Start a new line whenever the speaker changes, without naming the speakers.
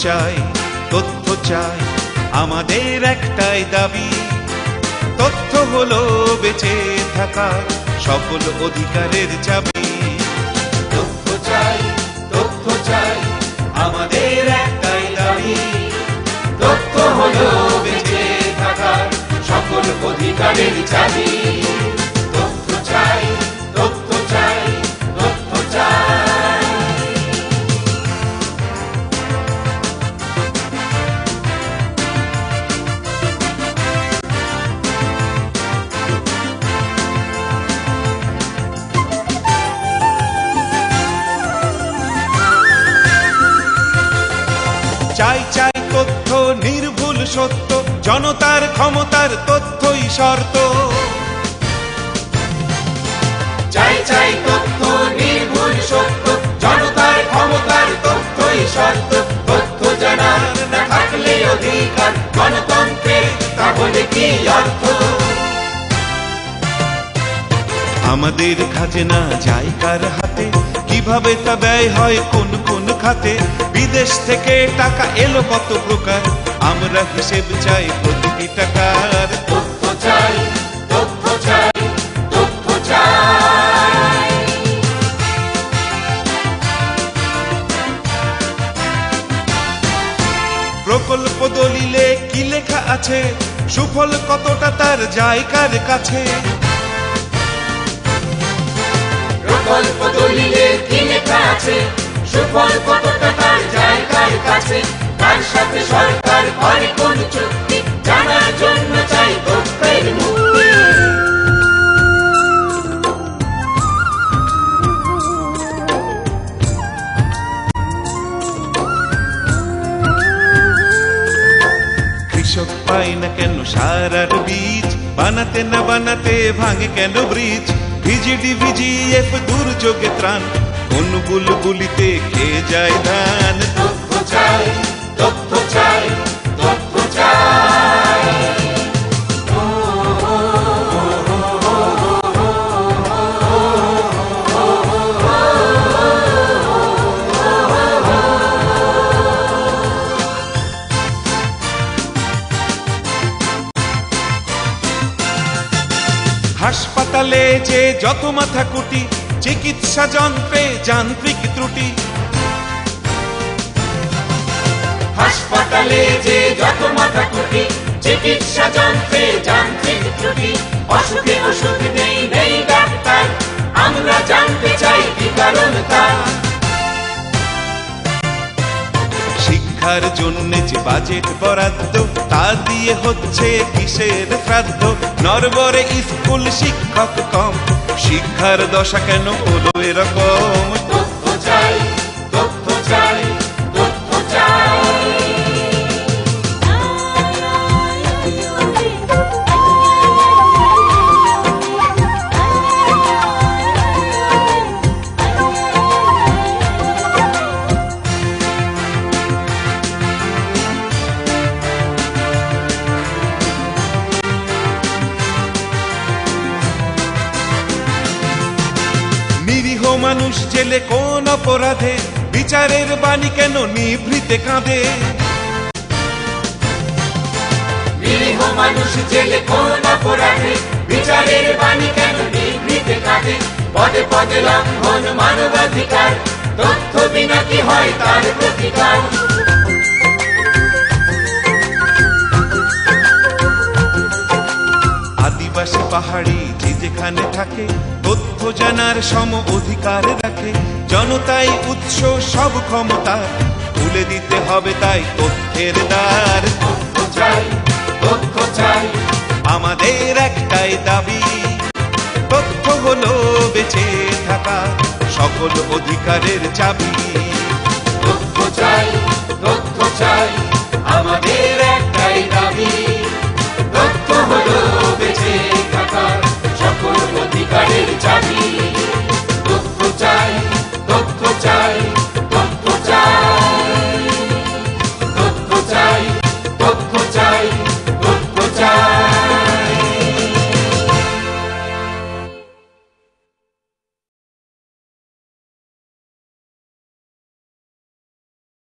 চাই, তথ্য চাই, আমাদের একটাই দাবি। তথ্য হলো বেঁচে থাকার সকল অধিকারের চাবি। তথ্য চাই, তথ্য চাই, আমাদের একটাই দাবি। তথ্য হলো বেঁচে থাকার সকল অধিকারের চাবি। তথ্য চাই, তথ্য চাই, তথ্য চাই। চাই চাই তথ্য, নির্ভুল সত্য, জনতার ক্ষমতার তথ্যই শর্ত। চাই চাই তথ্য, নির্ভুল সত্য, জনতার ক্ষমতার তথ্যই শর্ত। তথ্য জানার না থাকলে অধিকার গণতন্ত্রের, তাহলে কি অর্থ? আমাদের খাজনা যায় কার হাতে, কিভাবে তা ব্যয় হয় কোন কোন খাতে, বিদেশ থেকে টাকা এলো কত প্রকার, আমরা হিসেব চাই প্রতিটি টাকার। তথ্য চাই, তথ্য চাই, তথ্য চাই। প্রকল্প দলিলে কি লেখা আছে, সুফল কতটা তার যায় কার কাছে?
প্রকল্প দলিলে কি লেখা আছে, সুফল কতটা তার যায় কার কাছে? তার সাথে সরকার করে কোন চুক্তি, জানার জন্য চাই তথ্যের মুক্তি।
কৃষক পায় না কেন সার আর বীজ, বানাতে না বানাতে ভাঙে কেন ব্রিজ? ভিজিডিভিজিএফ দুর্যোগে ত্রাণ, কোন বুলবুলিতে খেয়ে যায় ধান?
তথ্য চাই, তথ্য চাই, তথ্য চাই।
হাসপাতালে যে যত মাথা কুটি, চিকিৎসা যন্ত্রে যান্ত্রিক ত্রুটি।
হাসপাতালে যে যত মাথা কুটি, চিকিৎসা যন্ত্রে যান্ত্রিক ত্রুটি। অসুখে ওষুধ নেই, নেই ডাক্তার, আমরা জানতে চাই কি কারণ তার।
শিক্ষার জন্য যে বাজেট বরাদ্দ, তা দিয়ে হচ্ছে কিসের শ্রাদ্ধ? নরবরে স্কুল শিক্ষক কম, শিক্ষার দশা কেন হলো এরকম?
তথ্য চাই, তথ্য চাই, তথ্য চাই।
নিরীহ মানুষ জেলে কোন অপরাধে, বিচারের বাণী কেন নিভৃতে কাঁদে?
নিরীহ মানুষ জেলে কোন অপরাধে, বিচারের বাণী কেন নিভৃতে কাঁদে? পদে পদে লঙ্ঘন মানবাধিকার, তথ্য বিনা কি হয় তার প্রতিকার?
আদিবাসী পাহাড়ি যে যেখানে থাকে, তথ্য জানার সম অধিকার রাখে। জনতাই উৎস সব ক্ষমতা, তুলে দিতে হবে তাই তথ্যের দ্বার।
তথ্য চাই, তথ্য চাই,
আমাদের একটাই দাবি। তথ্য হলো বেঁচে থাকা সকল অধিকারের চাবি।
তথ্য চাই, তথ্য চাই, আমাদের